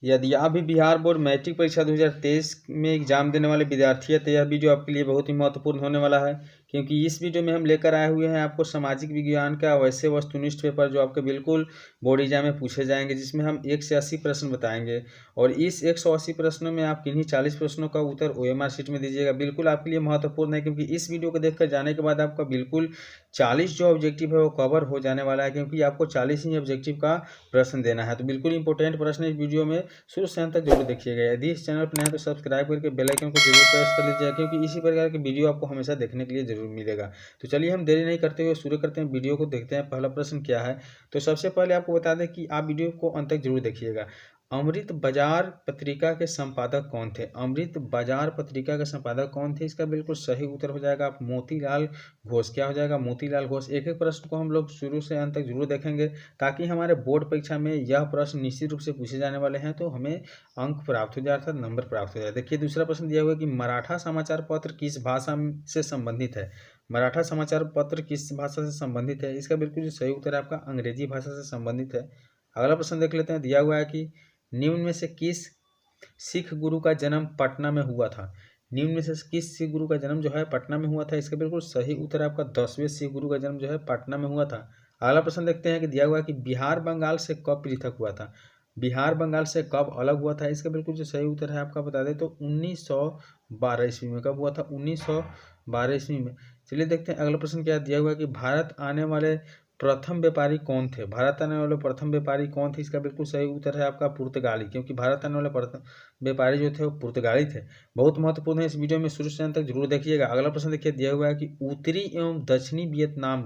यदि आप भी बिहार बोर्ड मैट्रिक परीक्षा 2023 में एग्जाम देने वाले विद्यार्थी है तो यह वीडियो आपके लिए बहुत ही महत्वपूर्ण होने वाला है, क्योंकि इस वीडियो में हम लेकर आए हुए हैं आपको सामाजिक विज्ञान का वैसे वस्तुनिष्ठ पेपर जो आपके बिल्कुल बोर्ड एग्जाम में पूछे जाएंगे, जिसमें हम 1 से 80 प्रश्न बताएंगे और इस 180 प्रश्नों में आप किन्हीं 40 प्रश्नों का उत्तर OMR शीट में दीजिएगा। बिल्कुल आपके लिए महत्वपूर्ण है, क्योंकि इस वीडियो को देखकर जाने के बाद आपका बिल्कुल 40 जो ऑब्जेक्टिव है वो कवर हो जाने वाला है, क्योंकि आपको 40 ही ऑब्जेक्टिव का प्रश्न देना है। तो बिल्कुल इंपॉर्टेंट प्रश्न इस वीडियो में शुरू से अंत तक जरूर देखिएगा। यदि इस चैनल पर नए हैं तो सब्सक्राइब करके बेल आइकन को जरूर प्रेस कर लीजिएगा, क्योंकि इसी प्रकार के वीडियो आपको हमेशा देखने के लिए जरूर मिलेगा। तो चलिए हम देरी नहीं करते हुए शुरू करते हैं, वीडियो को देखते हैं। पहला प्रश्न क्या है, तो सबसे पहले आपको बता दें कि आप वीडियो को अंत तक जरूर देखिएगा। अमृत बाजार पत्रिका के संपादक कौन थे? अमृत बाजार पत्रिका के संपादक कौन थे? इसका बिल्कुल सही उत्तर हो जाएगा आप मोतीलाल घोष। क्या हो जाएगा? मोतीलाल घोष। एक एक प्रश्न को हम लोग शुरू से अंत तक जरूर देखेंगे, ताकि हमारे बोर्ड परीक्षा में यह प्रश्न निश्चित रूप से पूछे जाने वाले हैं, तो हमें अंक प्राप्त हो जाए, अर्थात नंबर प्राप्त हो जाए। देखिए दूसरा प्रश्न दिया हुआ है कि मराठा समाचार पत्र किस भाषा से संबंधित है? मराठा समाचार पत्र किस भाषा से संबंधित है? इसका बिल्कुल सही उत्तर है आपका अंग्रेजी भाषा से संबंधित है। अगला प्रश्न देख लेते हैं। दिया हुआ है कि निम्न में से किस सिख गुरु का जन्म पटना में हुआ था? निम्न में से किस सिख गुरु का जन्म जो है पटना में हुआ था? इसका बिल्कुल सही उत्तर है आपका 10वें सिख गुरु का जन्म जो है पटना में हुआ था। अगला प्रश्न देखते हैं कि दिया हुआ है कि बिहार बंगाल से कब पृथक हुआ था? बिहार बंगाल से कब अलग हुआ था? इसका बिल्कुल जो सही उत्तर है आपका बता दें तो 1912 ईस्वी में। कब हुआ था? 1912 ईस्वी में। चलिए देखते हैं अगला प्रश्न क्या दिया हुआ है कि भारत आने वाले प्रथम व्यापारी कौन थे? भारत आने वाले प्रथम व्यापारी कौन थे? इसका बिल्कुल सही उत्तर है आपका पुर्तगाली, क्योंकि भारत आने वाले प्रथम व्यापारी जो थे वो पुर्तगाली थे। बहुत महत्वपूर्ण है, इस वीडियो में शुरू से अंत तक जरूर देखिएगा। अगला प्रश्न देखिए दिया हुआ है कि उत्तरी एवं दक्षिणी वियतनाम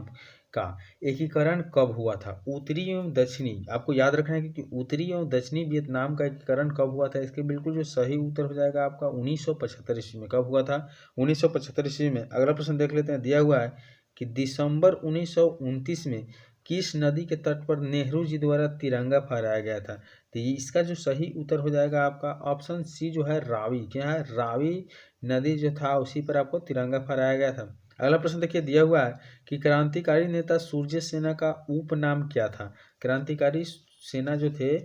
का एकीकरण कब हुआ था? उत्तरी एवं दक्षिणी आपको याद रखना है कि उत्तरी एवं दक्षिणी वियतनाम का एकीकरण कब हुआ था? इसके बिल्कुल जो सही उत्तर हो जाएगा आपका 1975 ईस्वी में। कब हुआ था? 1975 ईस्वी में। अगला प्रश्न देख लेते हैं। दिया हुआ है कि दिसंबर 1929 में किस नदी के तट पर नेहरू जी द्वारा तिरंगा फहराया गया था? तो इसका जो सही उत्तर हो जाएगा आपका ऑप्शन सी जो है रावी। क्या है? रावी नदी जो था उसी पर आपको तिरंगा फहराया गया था। अगला प्रश्न देखिए दिया हुआ है कि क्रांतिकारी नेता सूर्य सेना का उपनाम क्या था? क्रांतिकारी सेना जो थे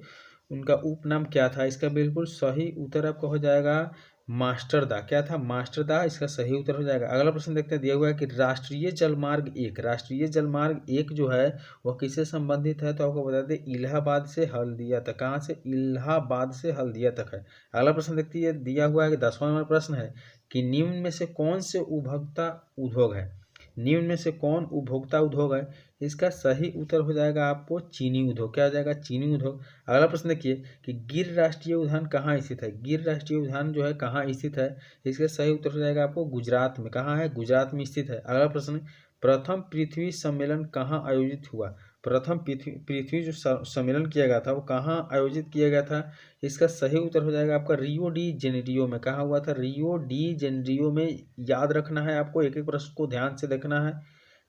उनका उपनाम क्या था? इसका बिल्कुल सही उत्तर आपका हो जाएगा मास्टरदा। क्या था? मास्टरदा इसका सही उत्तर हो जाएगा। अगला प्रश्न देखते हैं। दिया हुआ है कि राष्ट्रीय जलमार्ग 1 जो है वह किससे संबंधित है? तो आपको बता दें इलाहाबाद से हल्दिया तक। कहाँ से? इलाहाबाद से हल्दिया तक है। अगला प्रश्न देखते हैं। दिया हुआ है कि 10वां नंबर प्रश्न है कि निम्न में से कौन से उपभोक्ता उद्योग है? निम्न में से कौन उपभोक्ता उद्योग है? इसका सही उत्तर हो जाएगा आपको चीनी उद्योग। क्या हो जाएगा? चीनी उद्योग। अगला प्रश्न देखिए कि गिर राष्ट्रीय उद्यान कहाँ स्थित है? गिर राष्ट्रीय उद्यान जो है कहाँ स्थित है? इसका सही उत्तर हो जाएगा आपको गुजरात में। कहाँ है? गुजरात में स्थित है। अगला प्रश्न, प्रथम पृथ्वी सम्मेलन कहाँ आयोजित हुआ? प्रथम पृथ्वी जो सम्मेलन किया गया था वो कहाँ आयोजित किया गया था? इसका सही उत्तर हो जाएगा आपका रियो डी जेनेरियो में। कहाँ हुआ था? रियो डी जेनेरियो में। याद रखना है आपको, एक एक प्रश्न को ध्यान से देखना है।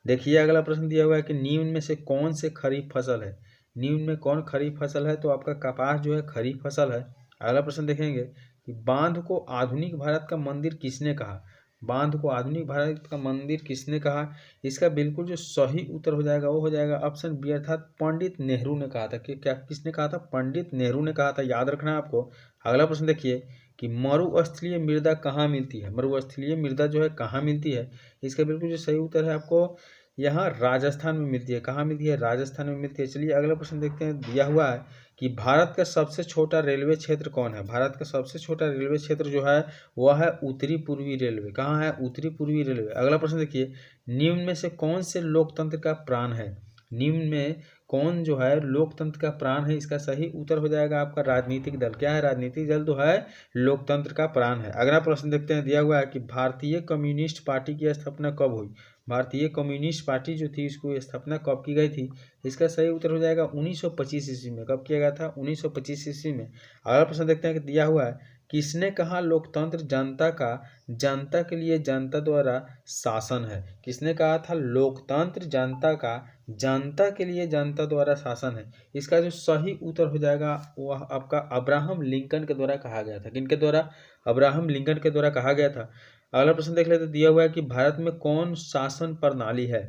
देखिए अगला प्रश्न दिया हुआ है कि निम्न में से कौन से खरीफ फसल है? निम्न में कौन खरीफ फसल है? तो आपका कपास जो है खरीफ फसल है। अगला प्रश्न देखेंगे कि बांध को आधुनिक भारत का मंदिर किसने कहा? बांध को आधुनिक भारत का मंदिर किसने कहा? इसका बिल्कुल जो सही उत्तर हो जाएगा वो हो जाएगा ऑप्शन बी, अर्थात पंडित नेहरू ने कहा था। कि क्या किसने कहा था? पंडित नेहरू ने कहा था। याद रखना है आपको। अगला प्रश्न देखिए कि मरुस्थलीय मृदा कहाँ मिलती है? मरुस्थलीय मृदा जो है कहाँ मिलती है? इसका बिल्कुल जो सही उत्तर है आपको यहाँ राजस्थान में मिलती है। कहाँ मिलती है? राजस्थान में मिलती है। चलिए अगला प्रश्न देखते हैं। दिया हुआ है कि भारत का सबसे छोटा रेलवे क्षेत्र कौन है? भारत का सबसे छोटा रेलवे क्षेत्र जो है वह है उत्तरी पूर्वी रेलवे। कहाँ है? उत्तरी पूर्वी रेलवे। अगला प्रश्न देखिए, निम्न में से कौन से लोकतंत्र का प्राण है? निम्न में कौन जो है लोकतंत्र का प्राण है? इसका सही उत्तर हो जाएगा आपका राजनीतिक दल। क्या है? राजनीतिक दल जो है लोकतंत्र का प्राण है। अगला प्रश्न देखते हैं। दिया हुआ है कि भारतीय कम्युनिस्ट पार्टी की स्थापना कब हुई? भारतीय कम्युनिस्ट पार्टी जो थी इसको स्थापना कब की गई थी? इसका सही उत्तर हो जाएगा 1925 ईस्वी में। कब किया गया था? 1925 ईस्वी में। अगला प्रश्न देखते हैं कि दिया हुआ है किसने कहा लोकतंत्र जनता का जनता के लिए जनता द्वारा शासन है? किसने कहा था लोकतंत्र जनता का जनता के लिए जनता द्वारा शासन है? इसका जो सही उत्तर हो जाएगा वह आपका अब्राहम लिंकन के द्वारा कहा गया था। किनके द्वारा? अब्राहम लिंकन के द्वारा कहा गया था। अगला प्रश्न देख लेते। दिया हुआ है कि भारत में कौन शासन प्रणाली है?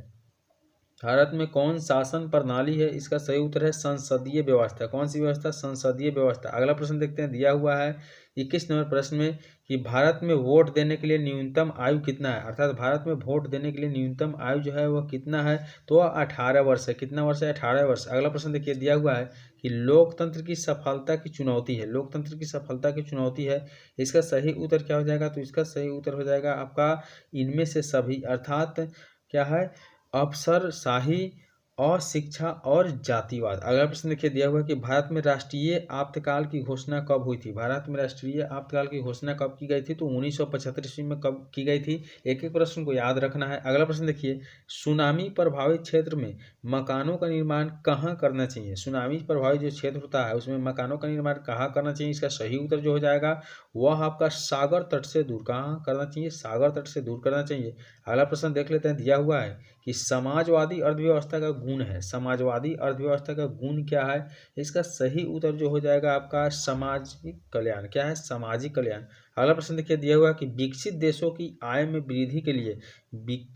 भारत में कौन शासन प्रणाली है? इसका सही उत्तर है संसदीय व्यवस्था। कौन सी व्यवस्था? संसदीय व्यवस्था। अगला प्रश्न देखते हैं, दिया हुआ है 21 नंबर प्रश्न में कि भारत में वोट देने के लिए न्यूनतम आयु कितना है, अर्थात भारत में वोट देने के लिए न्यूनतम आयु जो है वह कितना है, तो 18 वर्ष है। कितना वर्ष है? 18 वर्ष। अगला प्रश्न देखिए, दिया हुआ है कि लोकतंत्र की सफलता की चुनौती है, लोकतंत्र की सफलता की चुनौती है, इसका सही उत्तर क्या हो जाएगा? तो इसका सही उत्तर हो जाएगा आपका इनमें से सभी, अर्थात क्या है, अफसरशाही और शिक्षा और जातिवाद। अगला प्रश्न देखिए, दिया हुआ है कि भारत में राष्ट्रीय आपातकाल की घोषणा कब हुई थी? भारत में राष्ट्रीय आपातकाल की घोषणा कब की गई थी? तो 1975 ईस्वी में कब की गई थी? एक एक प्रश्न को याद रखना है। अगला प्रश्न देखिए, सुनामी प्रभावित क्षेत्र में मकानों का निर्माण कहाँ करना चाहिए? सुनामी प्रभावित जो क्षेत्र होता है उसमें मकानों का निर्माण कहाँ करना चाहिए? इसका सही उत्तर जो हो जाएगा वह आपका सागर तट से दूर। कहाँ करना चाहिए? सागर तट से दूर करना चाहिए। अगला प्रश्न देख लेते हैं, दिया हुआ है कि समाजवादी अर्थव्यवस्था का गुण है, समाजवादी अर्थव्यवस्था का गुण क्या है? इसका सही उत्तर जो हो जाएगा आपका सामाजिक कल्याण। क्या है? सामाजिक कल्याण। अगला प्रश्न देखिए, दिया हुआ है कि विकसित देशों की आय में वृद्धि के लिए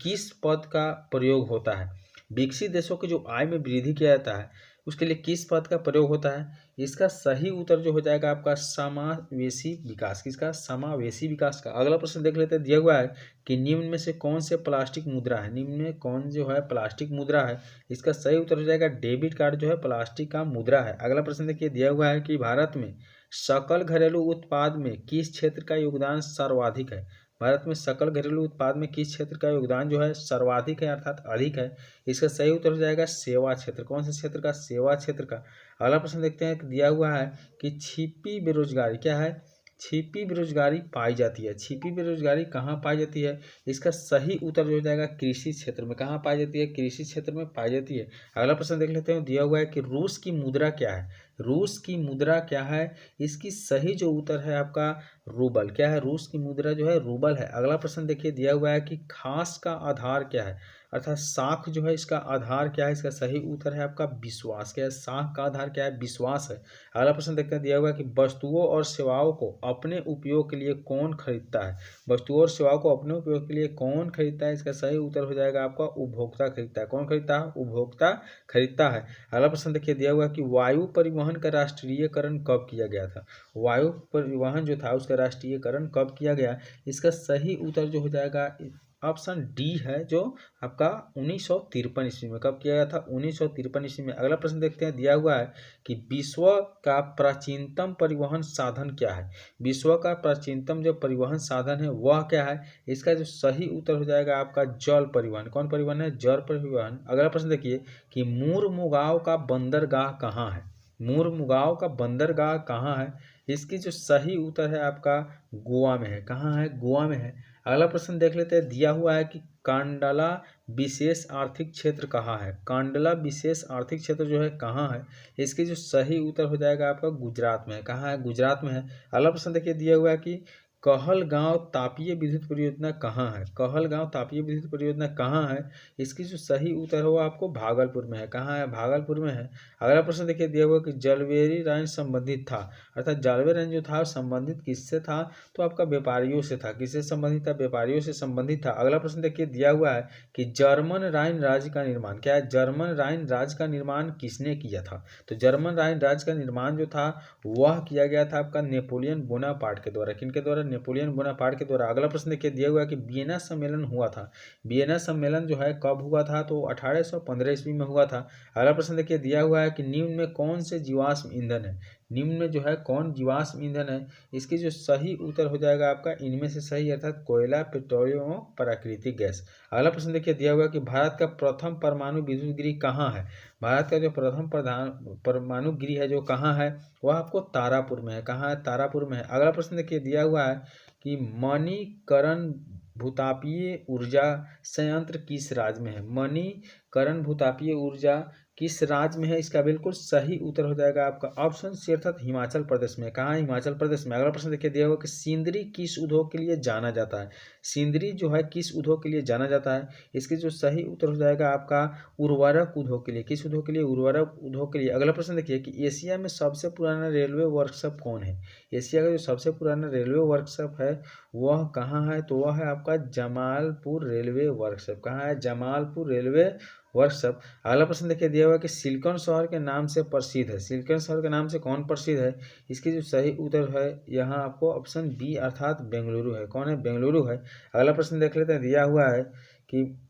किस पद का प्रयोग होता है? विकसित देशों की जो आय में वृद्धि किया जाता है उसके लिए किस पद का प्रयोग होता है? इसका सही उत्तर जो हो जाएगा आपका समावेशी विकास। किसका? समावेशी विकास का। अगला प्रश्न देख लेते हैं, दिया हुआ है कि निम्न में से कौन से प्लास्टिक मुद्रा है? निम्न में कौन जो है प्लास्टिक मुद्रा है? इसका सही उत्तर हो जाएगा डेबिट कार्ड जो है प्लास्टिक का मुद्रा है। अगला प्रश्न देखिए, दिया हुआ है कि भारत में सकल घरेलू उत्पाद में किस क्षेत्र का योगदान सर्वाधिक है? भारत में सकल घरेलू उत्पाद में किस क्षेत्र का योगदान जो है सर्वाधिक है, अर्थात अधिक है? इसका सही उत्तर हो जाएगा सेवा क्षेत्र। कौन से क्षेत्र का? सेवा क्षेत्र का। अगला प्रश्न देखते हैं, दिया हुआ है कि छिपी बेरोजगारी क्या है? छिपी बेरोजगारी पाई जाती है। छिपी बेरोजगारी कहाँ पाई जाती है? इसका सही उत्तर जो हो जाएगा कृषि क्षेत्र में। कहाँ पाई जाती है? कृषि क्षेत्र में पाई जाती है। अगला प्रश्न देख लेते हैं, दिया हुआ है कि रूस की मुद्रा क्या है? रूस की मुद्रा क्या है? इसकी सही जो उत्तर है आपका रूबल। क्या है? रूस की मुद्रा जो है रूबल है। अगला प्रश्न देखिए, दिया हुआ है कि खास का आधार क्या है, अर्थात साख जो है इसका आधार क्या है? इसका सही उत्तर है आपका विश्वास। क्या है? साख का आधार क्या है? विश्वास है। अगला प्रश्न देखते हैं, दिया हुआ है कि वस्तुओं और सेवाओं को अपने उपयोग के लिए कौन खरीदता है? वस्तुओं और सेवाओं को अपने उपयोग के लिए कौन खरीदता है? इसका सही उत्तर हो जाएगा आपका उपभोक्ता खरीदता है। कौन खरीदता है? उपभोक्ता खरीदता है। अगला प्रश्न देखिए, दिया हुआ है कि वायु परिवहन का राष्ट्रीयकरण कब किया गया था? वायु परिवहन जो था उसका राष्ट्रीयकरण कब किया गया? इसका सही उत्तर जो हो जाएगा ऑप्शन डी है, जो आपका 1953 ईस्वी में। कब किया गया था? 1953 ईस्वी में। अगला प्रश्न देखते हैं, दिया हुआ है कि विश्व का प्राचीनतम परिवहन साधन क्या है? विश्व का प्राचीनतम जो परिवहन साधन है वह क्या है? इसका जो सही उत्तर हो जाएगा आपका जल परिवहन। कौन परिवहन है? जल परिवहन। अगला प्रश्न देखिए कि मुरमुगांव का बंदरगाह कहाँ है? मुरमुगांव का बंदरगाह कहाँ है? इसकी जो सही उत्तर है आपका गोवा में है। कहाँ है? गोवा में है। अगला प्रश्न देख लेते हैं, दिया हुआ है कि कांडला विशेष आर्थिक क्षेत्र कहाँ है? कांडला विशेष आर्थिक क्षेत्र जो है कहाँ है? इसकी जो सही उत्तर हो जाएगा आपका गुजरात में है। कहाँ है? गुजरात में है। अगला प्रश्न देखिए, दिया हुआ है कि कहलगांव तापीय विद्युत परियोजना कहाँ है? कहलगांव तापीय विद्युत परियोजना कहाँ है? इसकी जो सही उत्तर हो आपको भागलपुर में है। कहाँ है? भागलपुर में है। अगला प्रश्न देखिए, दिया हुआ कि जलवेरी राइन संबंधित था, अर्थात जलवेरी राइन जो था संबंधित किससे था? तो आपका व्यापारियों से था। किससे संबंधित था? व्यापारियों से संबंधित था। अगला प्रश्न देखिए, दिया हुआ है कि जर्मन राइन राज्य का निर्माण क्या है? जर्मन राइन राज्य का निर्माण किसने किया था? तो जर्मन राइन राज्य का निर्माण जो था वह किया गया था आपका नेपोलियन बोनापार्ट के द्वारा। किनके द्वारा? नेपोलियन बोनापार्ट के द्वारा। अगला प्रश्न देखिए, दिया हुआ है कि वियना सम्मेलन हुआ था। वियना सम्मेलन जो है कब हुआ था? तो 1815 ईस्वी में हुआ था। अगला प्रश्न देखिए, दिया हुआ है कि निम्न में कौन से जीवाश्म ईंधन है? निम्न में जो है कौन जीवाश्म ईंधन है? इसकी जो सही उत्तर हो जाएगा आपका इनमें से सही, अर्थात कोयला, पेट्रोलियम और प्राकृतिक गैस। अगला प्रश्न देखिए, दिया हुआ है कि भारत का प्रथम परमाणु विद्युत गृह कहाँ है? भारत का जो प्रथम परमाणु गृह है जो कहाँ है? वह आपको तारापुर में है। कहाँ है? तारापुर में है। अगला प्रश्न देखिए, दिया हुआ है कि मणिकरण भूतापीय ऊर्जा संयंत्र किस राज्य में है? मणिकरण भूतापीय ऊर्जा किस राज्य में है? इसका बिल्कुल सही उत्तर हो जाएगा आपका ऑप्शन सी, अर्थात हिमाचल प्रदेश में। कहाँ है? हिमाचल प्रदेश में। अगला प्रश्न देखिए, दिया हुआ कि सिंदरी किस उद्योग के लिए जाना जाता है? सिंदरी जो है किस उद्योग के लिए जाना जाता है? इसके जो सही उत्तर हो जाएगा आपका उर्वरक उद्योग के लिए। किस उद्योग के लिए? उर्वरक उद्योग के लिए। अगला प्रश्न देखिए कि एशिया में सबसे पुराना रेलवे वर्कशॉप कौन है? एशिया का जो सबसे पुराना रेलवे वर्कशॉप है वह कहाँ है? तो वह है आपका जमालपुर रेलवे वर्कशॉप। कहाँ है? Jamalpur railway workshop. अगला प्रश्न देखिए दिया हुआ है कि सिलिकॉन शहर के नाम से प्रसिद्ध है। सिलिकॉन शहर के नाम से कौन प्रसिद्ध है? इसकी जो सही उत्तर है यहाँ आपको ऑप्शन बी अर्थात बेंगलुरु है। कौन है? बेंगलुरु है। अगला प्रश्न देख लेते हैं। दिया हुआ है कि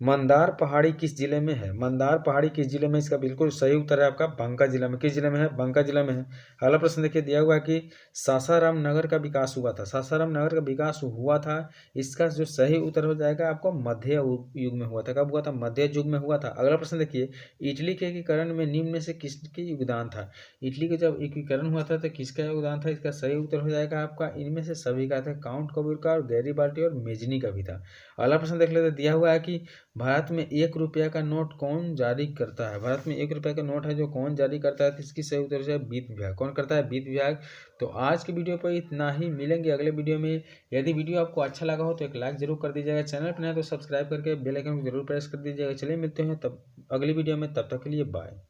मंदार पहाड़ी किस जिले में है? मंदार पहाड़ी किस जिले में? इसका बिल्कुल सही उत्तर है आपका बांका जिला में। किस जिले में है? बांका जिला में है। अगला प्रश्न देखिए दिया हुआ है कि सासाराम नगर का विकास हुआ था। सासाराम नगर का विकास हुआ था, इसका जो सही उत्तर हो जाएगा आपको मध्य युग में हुआ था। कब हुआ था? मध्य युग में हुआ था। अगला प्रश्न देखिए, इटली के एकीकरण में निम्न में से किसके योगदान था? इटली का जब एकीकरण हुआ था तो किसका योगदान था? इसका सही उत्तर हो जाएगा आपका इनमें से सभी का था, काउंट कबीर का और गैरीबाल्टी और मेजनी का भी था। अगला प्रश्न देख लेते, दिया हुआ है कि भारत में 1 रुपया का नोट कौन जारी करता है? भारत में 1 रुपये का नोट है जो कौन जारी करता है? तो इसकी सही उत्तर है वित्त विभाग। कौन करता है? वित्त विभाग। तो आज की वीडियो पर इतना ही, मिलेंगे अगले वीडियो में। यदि वीडियो आपको अच्छा लगा हो तो एक लाइक जरूर कर दीजिएगा, चैनल पर नया तो सब्सक्राइब करके बेल आइकन को जरूर प्रेस कर दीजिएगा। चलिए मिलते हैं तब अगली वीडियो में, तब तक के लिए बाय।